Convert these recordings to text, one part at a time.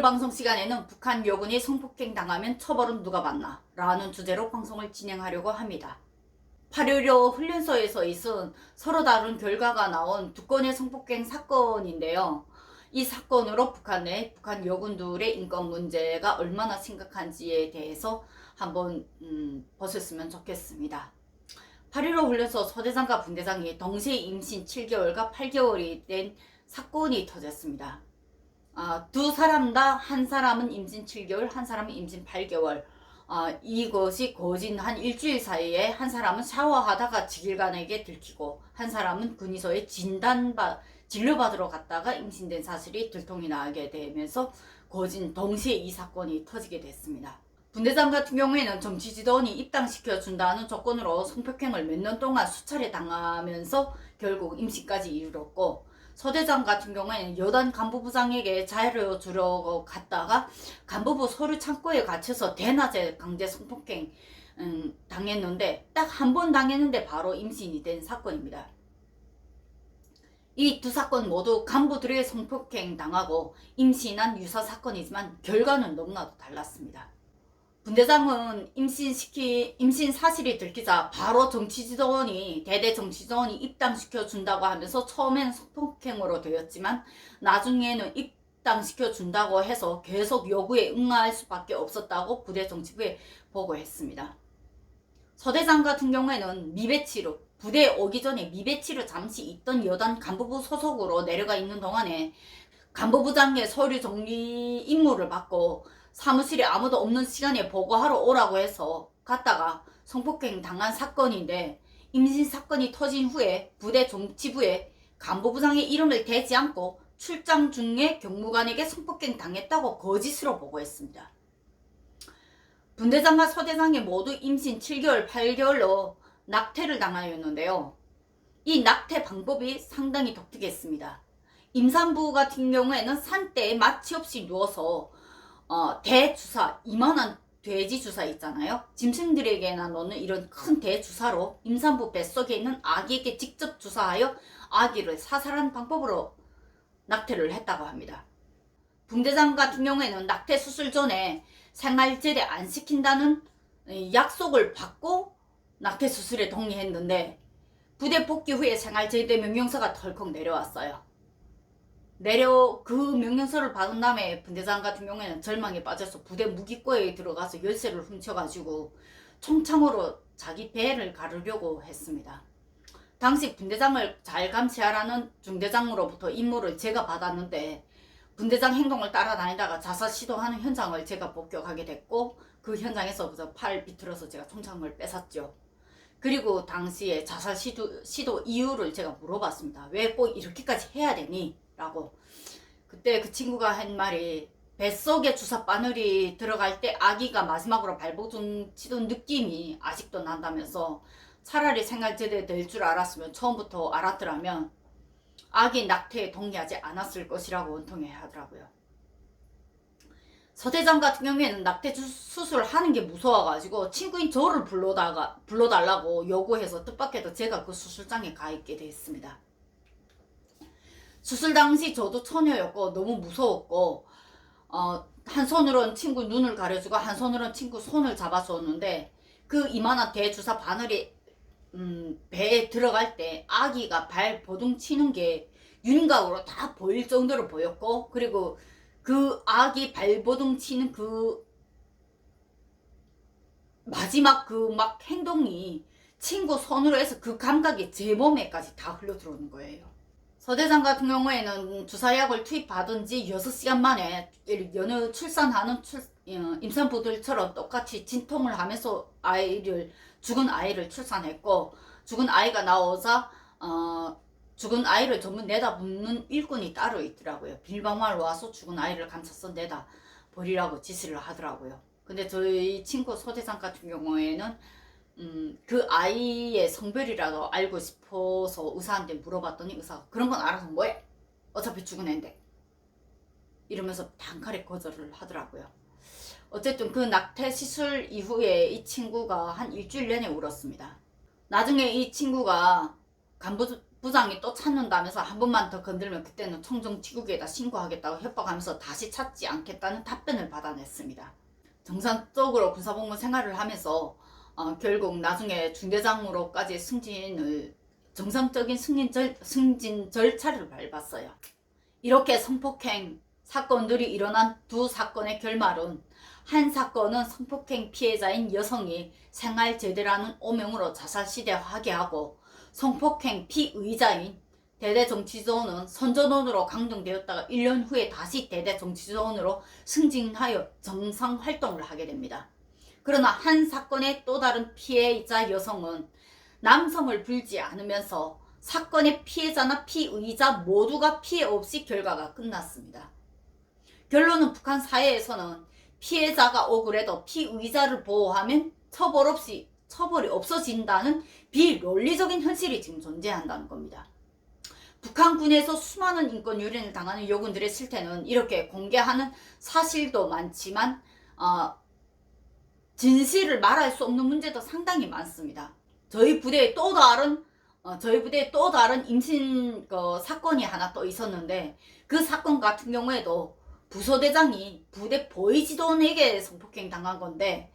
방송 시간에는 북한 여군이 성폭행 당하면 처벌은 누가 받나? 라는 주제로 방송을 진행하려고 합니다. 8.16 훈련소에서 있은 서로 다른 결과가 나온 두 건의 성폭행 사건인데요. 이 사건으로 북한 내 북한 여군들의 인권 문제가 얼마나 심각한지에 대해서 한번 보셨으면 좋겠습니다. 8.15 훈련소 소대장과 분대장이 동시에 임신 7개월과 8개월이 된 사건이 터졌습니다. 두 사람 다 한 사람은 임신 7개월, 한 사람은 임신 8개월. 이것이 거진 한 일주일 사이에 한 사람은 샤워하다가 지길관에게 들키고 한 사람은 군의소에 진료받으러 갔다가 임신된 사실이 들통이 나게 되면서 거진 동시에 이 사건이 터지게 됐습니다. 분대장 같은 경우에는 정치 지도원이 입당시켜준다는 조건으로 성폭행을 몇 년 동안 수차례 당하면서 결국 임신까지 이르렀고, 서대장 같은 경우에는 여단 간부부장에게 자해를 주려고 갔다가 간부부 서류 창고에 갇혀서 대낮에 강제 성폭행 당했는데 딱 한 번 당했는데 바로 임신이 된 사건입니다. 이 두 사건 모두 간부들의 성폭행 당하고 임신한 유사 사건이지만 결과는 너무나도 달랐습니다. 분대장은 임신 사실이 들키자 바로 대대 정치지도원이 입당시켜준다고 하면서 처음에는 성폭행으로 되었지만 나중에는 입당시켜준다고 해서 계속 요구에 응할 수밖에 없었다고 부대 정치부에 보고했습니다. 서대장 같은 경우에는 미배치로 부대에 오기 전에 미배치로 잠시 있던 여단 간부부 소속으로 내려가 있는 동안에 간부부장의 서류 정리 임무를 받고 사무실에 아무도 없는 시간에 보고하러 오라고 해서 갔다가 성폭행 당한 사건인데, 임신 사건이 터진 후에 부대 정치부에 간부부장의 이름을 대지 않고 출장 중에 경무관에게 성폭행 당했다고 거짓으로 보고했습니다. 분대장과 서대장이 모두 임신 7개월, 8개월로 낙태를 당하였는데요. 이 낙태 방법이 상당히 독특했습니다. 임산부 같은 경우에는 산대에 마취 없이 누워서 대주사, 이만한 돼지 주사 있잖아요. 짐승들에게나 놓는 이런 큰 대주사로 임산부 뱃속에 있는 아기에게 직접 주사하여 아기를 사살한 방법으로 낙태를 했다고 합니다. 분대장 같은 경우에는 낙태 수술 전에 생활제대 안 시킨다는 약속을 받고 낙태 수술에 동의했는데 부대 복귀 후에 생활제대 명령서가 덜컥 내려왔어요. 그 명령서를 받은 다음에 분대장 같은 경우에는 절망에 빠져서 부대 무기고에 들어가서 열쇠를 훔쳐가지고 총창으로 자기 배를 가르려고 했습니다. 당시 분대장을 잘 감시하라는 중대장으로부터 임무를 제가 받았는데 분대장 행동을 따라다니다가 자살 시도하는 현장을 제가 목격하게 됐고, 그 현장에서 팔 비틀어서 제가 총창을 뺏었죠. 그리고 당시에 자살 시도 이유를 제가 물어봤습니다. 왜 꼭 이렇게까지 해야 되니? 라고. 그때 그 친구가 한 말이, 뱃속에 주사 바늘이 들어갈 때 아기가 마지막으로 발버둥 치던 느낌이 아직도 난다면서, 차라리 생활제대 될 줄 알았으면 처음부터 알았더라면 아기 낙태에 동의하지 않았을 것이라고 원통해 하더라고요. 서대장 같은 경우에는 낙태 수술을 하는 게 무서워가지고 친구인 저를 불러달라고 요구해서 뜻밖에도 제가 그 수술장에 가 있게 됐습니다. 수술 당시 저도 처녀였고 너무 무서웠고, 한 손으로는 친구 눈을 가려주고 한 손으로는 친구 손을 잡아줬는데, 그 이만한 대주사 바늘이 배에 들어갈 때 아기가 발 보둥 치는 게 윤곽으로 다 보일 정도로 보였고, 그리고 그 아기 발버둥 치는 그 마지막 그 막 행동이 친구 손으로 해서 그 감각이 제 몸에까지 다 흘러 들어오는 거예요. 서대장 같은 경우에는 주사약을 투입받은 지 6시간 만에 여느 출산하는 임산부들처럼 똑같이 진통을 하면서 죽은 아이를 출산했고, 죽은 아이가 나오자 죽은 아이를 전부 내다 붓는 일꾼이 따로 있더라고요. 빌방울 와서 죽은 아이를 감싸서 내다 버리라고 지시를 하더라고요. 근데 저희 친구 서대장 같은 경우에는 그 아이의 성별이라도 알고 싶어서 의사한테 물어봤더니 의사가 그런 건 알아서 뭐해? 어차피 죽은 애인데. 이러면서 단칼에 거절을 하더라고요. 어쨌든 그 낙태 시술 이후에 이 친구가 한 일주일 내내 울었습니다. 나중에 이 친구가 부장이 또 찾는다면서 한 번만 더 건들면 그때는 청정지국에다 신고하겠다고 협박하면서 다시 찾지 않겠다는 답변을 받아냈습니다. 정상적으로 군사복무 생활을 하면서 결국 나중에 중대장으로까지 정상적인 승진 절차를 밟았어요. 이렇게 성폭행 사건들이 일어난 두 사건의 결말은, 한 사건은 성폭행 피해자인 여성이 생활제대라는 오명으로 자살시대하게 하고, 성폭행 피의자인 대대정치조원은 선전원으로 강등되었다가 1년 후에 다시 대대정치조원으로 승진하여 정상활동을 하게 됩니다. 그러나 한 사건의 또 다른 피해자 여성은 남성을 불지 않으면서 사건의 피해자나 피의자 모두가 피해 없이 결과가 끝났습니다. 결론은 북한 사회에서는 피해자가 억울해도 피의자를 보호하면 처벌이 없어진다는 비논리적인 현실이 지금 존재한다는 겁니다. 북한군에서 수많은 인권 유린을 당하는 요군들의 실태는 이렇게 공개하는 사실도 많지만 진실을 말할 수 없는 문제도 상당히 많습니다. 저희 부대에 또 다른 임신 사건이 하나 또 있었는데, 그 사건 같은 경우에도 부소대장이 부대 보이지도원에게 성폭행 당한 건데,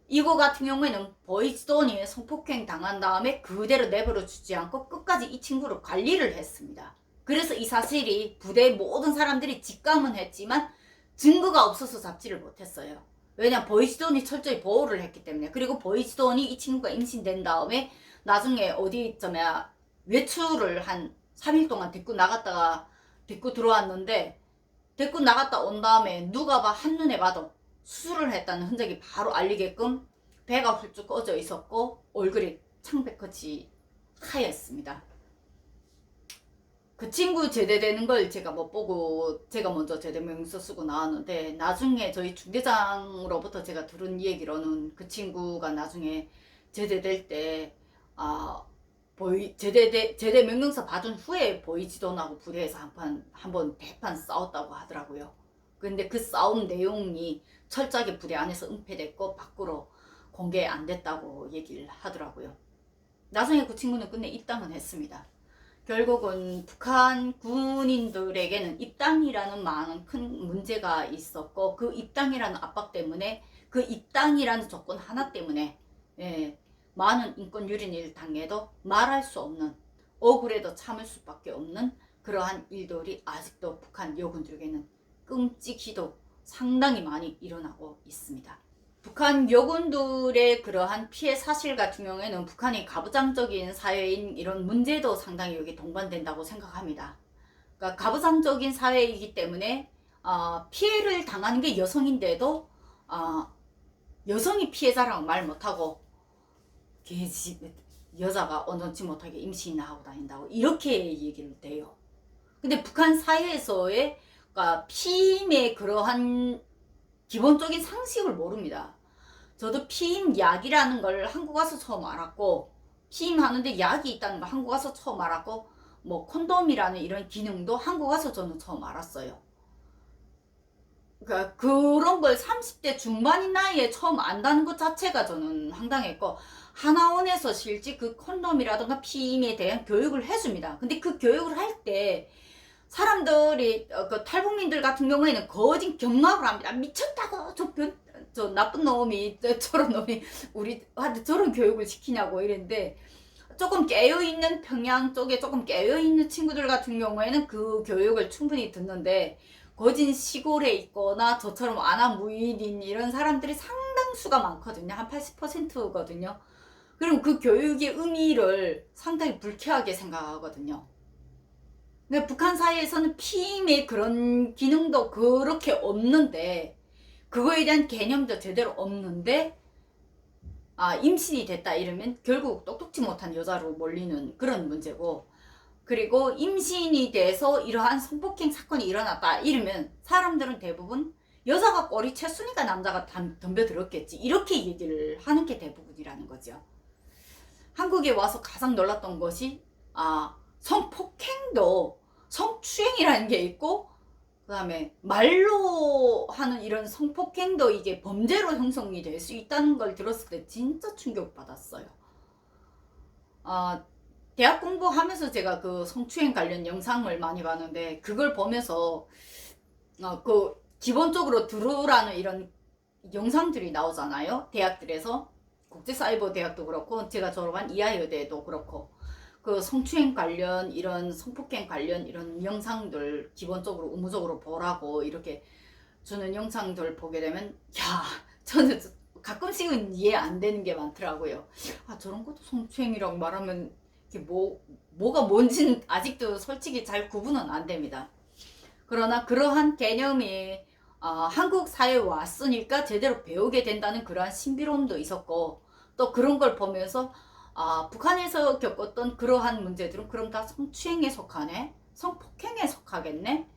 이거 같은 경우에는 보이지도원이 성폭행 당한 다음에 그대로 내버려 두지 않고 끝까지 이 친구를 관리를 했습니다. 그래서 이 사실이 부대의 모든 사람들이 직감은 했지만 증거가 없어서 잡지를 못했어요. 왜냐, 보이지도원이 철저히 보호를 했기 때문에. 그리고 보이지도원이 이 친구가 임신된 다음에 나중에 외출을 한 3일 동안 데리고 들어왔는데, 데리고 나갔다 온 다음에 누가 한눈에 봐도 수술을 했다는 흔적이 바로 알리게끔 배가 훌쭉 꺼져 있었고 얼굴이 창백같이 하였습니다. 그 친구 제대되는 걸 제가 못 보고 제가 먼저 제대명서 쓰고 나왔는데, 나중에 저희 중대장으로부터 제가 들은 얘기로는 그 친구가 나중에 제대될 때 제대 명령서 받은 후에 보이지도원하고 부대에서 한번 대판 싸웠다고 하더라고요. 근데 그 싸움 내용이 철저하게 부대 안에서 은폐됐고 밖으로 공개 안 됐다고 얘기를 하더라고요. 나중에 그 친구는 끝내 입당은 했습니다. 결국은 북한 군인들에게는 입당이라는 많은 큰 문제가 있었고, 그 입당이라는 압박 때문에, 그 입당이라는 조건 하나 때문에 많은 인권 유린을 당해도 말할 수 없는, 억울해도 참을 수밖에 없는 그러한 일들이 아직도 북한 여군들에게는 끔찍히도 상당히 많이 일어나고 있습니다. 북한 여군들의 그러한 피해 사실 같은 경우에는 북한이 가부장적인 사회인 이런 문제도 상당히 여기 동반된다고 생각합니다. 그러니까 가부장적인 사회이기 때문에 피해를 당하는 게 여성인데도 여성이 피해자라고 말 못하고 여자가 온전치 못하게 임신하고 다닌다고 이렇게 얘기를 돼요. 근데 북한 사회에서의 피임의 그러한 기본적인 상식을 모릅니다. 저도 피임 약이라는 걸 한국 와서 처음 알았고, 피임하는데 약이 있다는 걸 한국 와서 처음 알았고, 콘돔이라는 이런 기능도 한국 와서 저는 처음 알았어요. 그러니까 그런 걸 30대 중반인 나이에 처음 안다는 것 자체가 저는 황당했고, 하나원에서 실제 그 콘돔이라든가 피임에 대한 교육을 해줍니다. 근데 그 교육을 할 때 사람들이 그 탈북민들 같은 경우에는 거진 경악을 합니다. 미쳤다고 저 나쁜 놈이 저런 놈이 우리한테 저런 교육을 시키냐고 이랬는데, 조금 깨어있는 평양 쪽에 조금 깨어있는 친구들 같은 경우에는 그 교육을 충분히 듣는데, 거진 시골에 있거나 저처럼 안하무인인 이런 사람들이 상당수가 많거든요. 한 80%거든요. 그럼 그 교육의 의미를 상당히 불쾌하게 생각하거든요. 근데 북한 사회에서는 피임의 그런 기능도 그렇게 없는데, 그거에 대한 개념도 제대로 없는데, 임신이 됐다 이러면 결국 똑똑지 못한 여자로 몰리는 그런 문제고, 그리고 임신이 돼서 이러한 성폭행 사건이 일어났다 이러면 사람들은 대부분 여자가 꼬리 챘으니까 남자가 덤벼들었겠지 이렇게 얘기를 하는 게 대부분이라는 거죠. 한국에 와서 가장 놀랐던 것이 성폭행도 성추행이라는 게 있고, 그 다음에 말로 하는 이런 성폭행도 이게 범죄로 형성이 될 수 있다는 걸 들었을 때 진짜 충격받았어요. 대학 공부하면서 제가 그 성추행 관련 영상을 많이 봤는데, 그걸 보면서 그 기본적으로 들어오라는 이런 영상들이 나오잖아요. 대학들에서 국제사이버 대학도 그렇고 제가 졸업한 이하여대도 그렇고, 그 성추행 관련 이런 성폭행 관련 이런 영상들 기본적으로 의무적으로 보라고 이렇게 주는 영상들 보게 되면, 야, 저는 가끔씩은 이해 안 되는 게 많더라고요. 아, 저런 것도 성추행이라고 말하면 이게 뭐가 뭔지는 아직도 솔직히 잘 구분은 안 됩니다. 그러나 그러한 개념이 한국 사회에 왔으니까 제대로 배우게 된다는 그러한 신비로움도 있었고, 또 그런 걸 보면서 북한에서 겪었던 그러한 문제들은 그럼 다 성추행에 속하네? 성폭행에 속하겠네?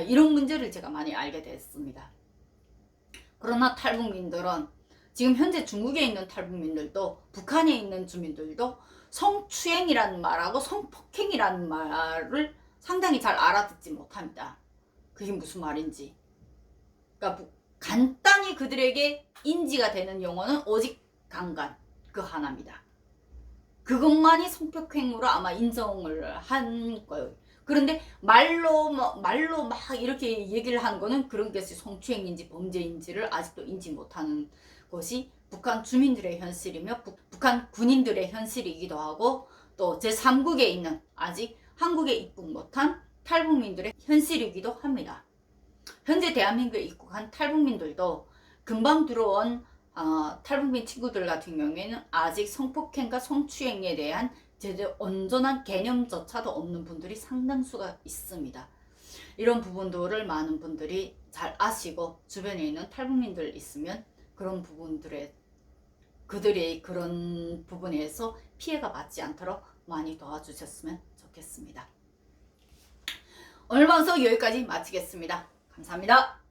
이런 문제를 제가 많이 알게 됐습니다. 그러나 탈북민들은 지금 현재 중국에 있는 탈북민들도 북한에 있는 주민들도 성추행이라는 말하고 성폭행이라는 말을 상당히 잘 알아듣지 못합니다. 그게 무슨 말인지. 그러니까 간단히 그들에게 인지가 되는 용어는 오직 강간, 그 하나입니다. 그것만이 성폭행으로 아마 인정을 한 거예요. 그런데 말로 막 이렇게 얘기를 하는 거는 그런 것이 성추행인지 범죄인지를 아직도 인지 못하는 것이 북한 주민들의 현실이며 북한 군인들의 현실이기도 하고, 또 제3국에 있는 아직 한국에 입국 못한 탈북민들의 현실이기도 합니다. 현재 대한민국에 입국한 탈북민들도 금방 들어온 탈북민 친구들 같은 경우에는 아직 성폭행과 성추행에 대한 제대로 온전한 개념조차도 없는 분들이 상당수가 있습니다. 이런 부분들을 많은 분들이 잘 아시고 주변에 있는 탈북민들 있으면 그런 부분들에 그들의 그런 부분에서 피해가 받지 않도록 많이 도와주셨으면 좋겠습니다. 오늘 방송 여기까지 마치겠습니다. 감사합니다.